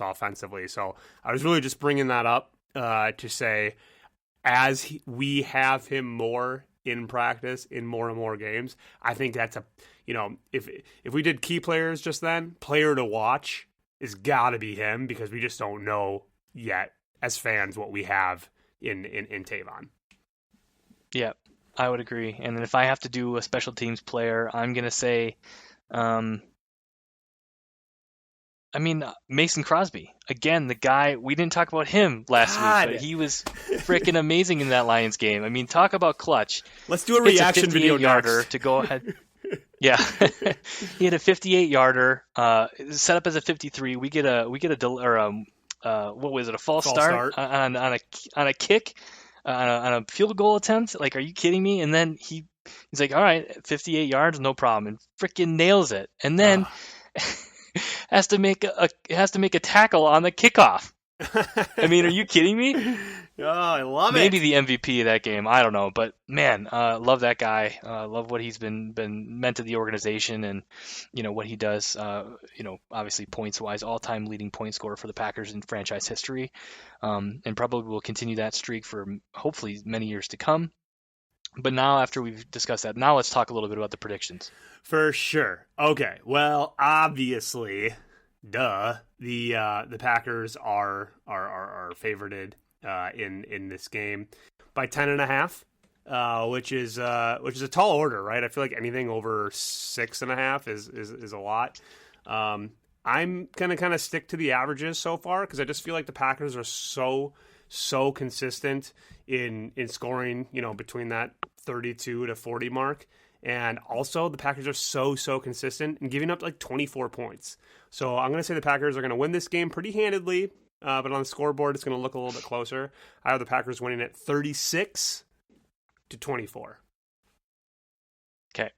offensively. So I was really just bringing that up to say, we have him more in practice in more and more games, I think that's if we did key players just then, player to watch is got to be him, because we just don't know yet as fans what we have in Tavon. Yeah, I would agree. And then if I have to do a special teams player, I'm going to say, Mason Crosby. Again, the guy, we didn't talk about him last week, but he was freaking amazing in that Lions game. I mean, talk about clutch. Let's do a reaction video yarder to go ahead. Yeah. He had a 58-yarder, set up as a 53. We get a what was it? A false start on a kick, on a field goal attempt. Like, are you kidding me? And then he's like, all right, 58 yards, no problem, and freaking nails it. And then has to make a tackle on the kickoff. I mean, are you kidding me? Oh, I love Maybe the MVP of that game. I don't know, but man, love that guy. Love what he's been meant to the organization, and what he does. Obviously points wise, all-time leading point scorer for the Packers in franchise history, and probably will continue that streak for hopefully many years to come. But now, after we've discussed that, now let's talk a little bit about the predictions. For sure. Okay. Well, obviously, the Packers are favorited in this game by 10.5, which is a tall order, right? I feel like anything over 6.5 is a lot. I'm gonna kind of stick to the averages so far, because I just feel like the Packers are so consistent in scoring, between that 32 to 40 mark. And also the Packers are so consistent in giving up like 24 points. So I'm going to say the Packers are going to win this game pretty handedly, but on the scoreboard, it's going to look a little bit closer. I have the Packers winning at 36-24. Okay.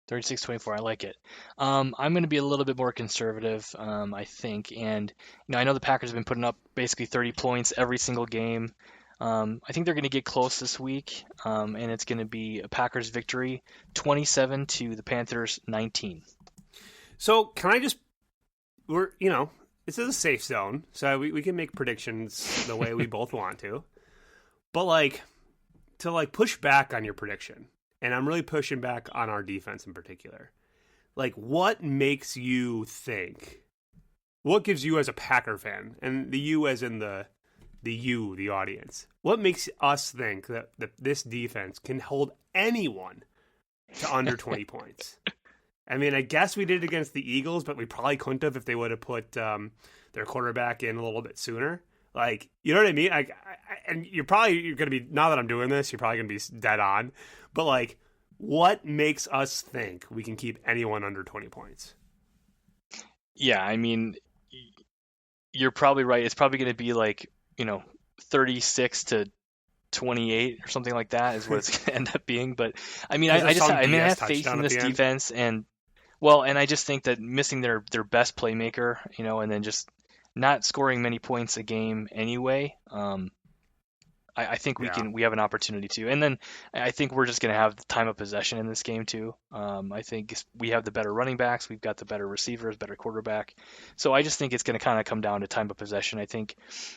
36-24, I like it. I'm going to be a little bit more conservative, I think. And I know the Packers have been putting up basically 30 points every single game. I think they're going to get close this week, and it's going to be a Packers victory, 27 to the Panthers 19. So can I just, this is a safe zone, so we can make predictions the way we both want to. But to push back on your prediction, and I'm really pushing back on our defense in particular. What makes you think? What gives you as a Packer fan, and the you as in the audience, what makes us think that this defense can hold anyone to under 20 points? I mean, I guess we did it against the Eagles, but we probably couldn't have if they would have put their quarterback in a little bit sooner. You know what I mean? And you're going to be, now that I'm doing this, you're probably going to be dead on. But what makes us think we can keep anyone under 20 points? Yeah, I mean, you're probably right. It's probably going to be 36 to 28 or something like that is what it's going to end up being. But I mean, I have faith in this defense, and I just think that missing their best playmaker, and then just not scoring many points a game anyway. I think we have an opportunity to, and then I think we're just going to have the time of possession in this game too. I think we have the better running backs, we've got the better receivers, better quarterback. So I just think it's going to kind of come down to time of possession. I think,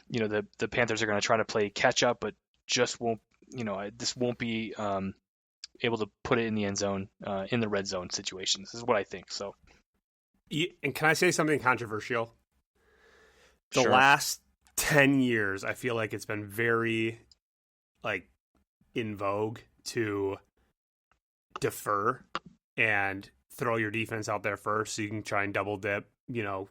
the Panthers are going to try to play catch up, but just won't, this won't be able to put it in the end zone, in the red zone situations. This is what I think. So, and can I say something controversial? The Sure. last 10 years, I feel like it's been very in vogue to defer and throw your defense out there first so you can try and double dip,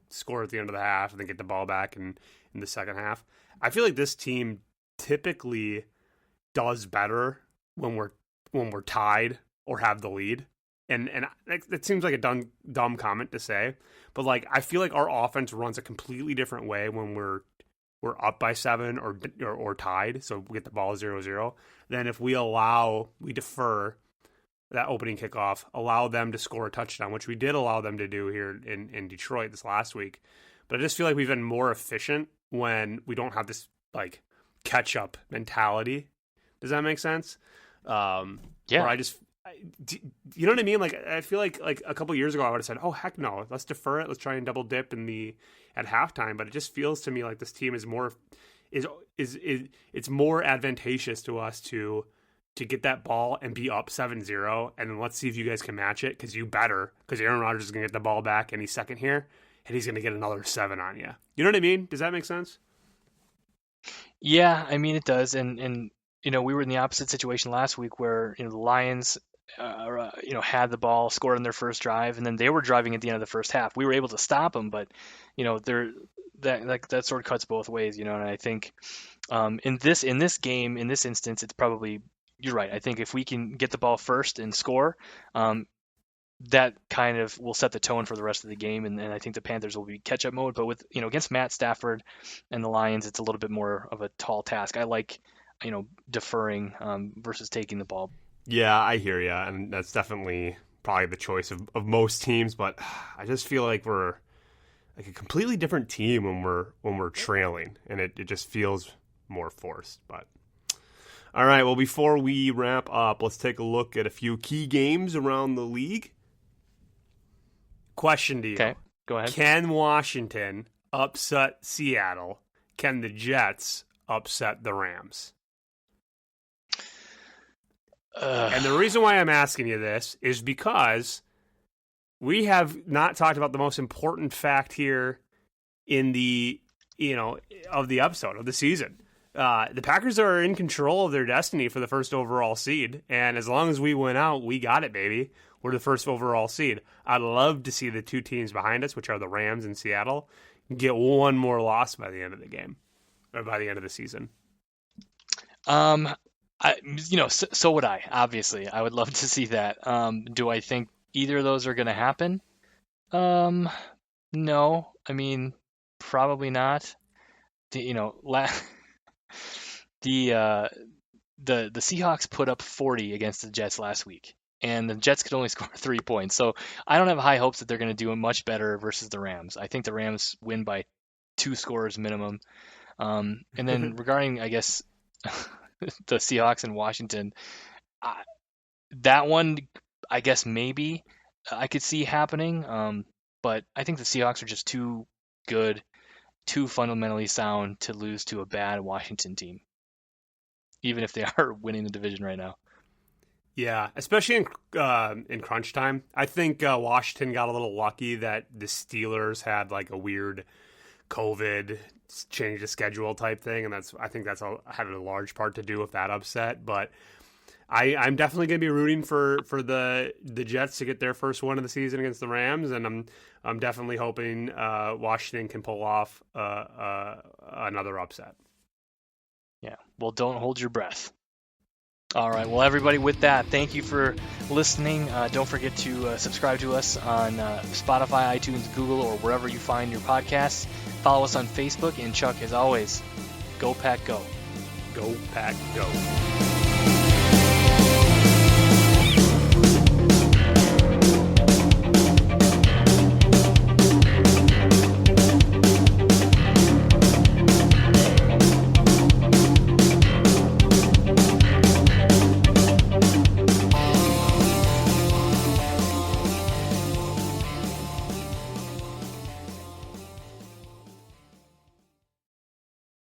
score at the end of the half and then get the ball back in the second half. I feel like this team typically does better when we're tied or have the lead. And it seems like a dumb comment to say, but I feel like our offense runs a completely different way when we're up by 7 or tied, so we get the ball 0-0, then if we defer that opening kickoff, allow them to score a touchdown, which we did allow them to do here in Detroit this last week. But I just feel like we've been more efficient when we don't have this catch-up mentality. Does that make sense? Yeah. Where I just you know what I mean? Like, I feel like a couple years ago I would have said, "Oh heck no, let's defer it. Let's try and double dip at halftime." But it just feels to me like this team is more is it's more advantageous to us to get that ball and be up 7-0, and then let's see if you guys can match it, because you better, because Aaron Rodgers is going to get the ball back any second here, and he's going to get another 7 on you. You know what I mean? Does that make sense? Yeah, I mean it does, and we were in the opposite situation last week where the Lions had the ball, scored on their first drive, and then they were driving at the end of the first half. We were able to stop them, but that sort of cuts both ways, and I think in this game, in this instance, it's probably, you're right. I think if we can get the ball first and score, that kind of will set the tone for the rest of the game, and I think the Panthers will be catch-up mode. But with against Matt Stafford and the Lions, it's a little bit more of a tall task. I like deferring versus taking the ball. Yeah, I hear you, and that's definitely probably the choice of most teams. But I just feel like we're like a completely different team when we're trailing, and it just feels more forced. But all right, well, before we wrap up, let's take a look at a few key games around the league. Question to you. Okay, go ahead. Can Washington upset Seattle? Can the Jets upset the Rams? And the reason why I'm asking you this is because we have not talked about the most important fact here in the of the episode of the season. The Packers are in control of their destiny for the first overall seed, and as long as we win out, we got it, baby. We're the first overall seed. I'd love to see the two teams behind us, which are the Rams and Seattle, get one more loss by the end of the game, or by the end of the season. So would I. Obviously, I would love to see that. Do I think either of those are going to happen? No. I mean, probably not. The Seahawks put up 40 against the Jets last week, and the Jets could only score 3 points. So I don't have high hopes that they're going to do much better versus the Rams. I think the Rams win by 2 scores minimum. And then regarding, I guess, the Seahawks and Washington, that one, I guess maybe I could see happening. But I think the Seahawks are just too good, too fundamentally sound to lose to a bad Washington team, even if they are winning the division right now. Yeah, especially in crunch time. I think Washington got a little lucky that the Steelers had like a weird COVID change the schedule type thing, and I think that's had a large part to do with that upset. But I'm definitely going to be rooting for the Jets to get their first win of the season against the Rams, and I'm definitely hoping Washington can pull off another upset. Yeah, well, don't hold your breath. All right, well, everybody, with that, thank you for listening. Don't forget to subscribe to us on Spotify, iTunes, Google, or wherever you find your podcasts. Follow us on Facebook, and Chuck, as always, go Pack Go. Go Pack Go.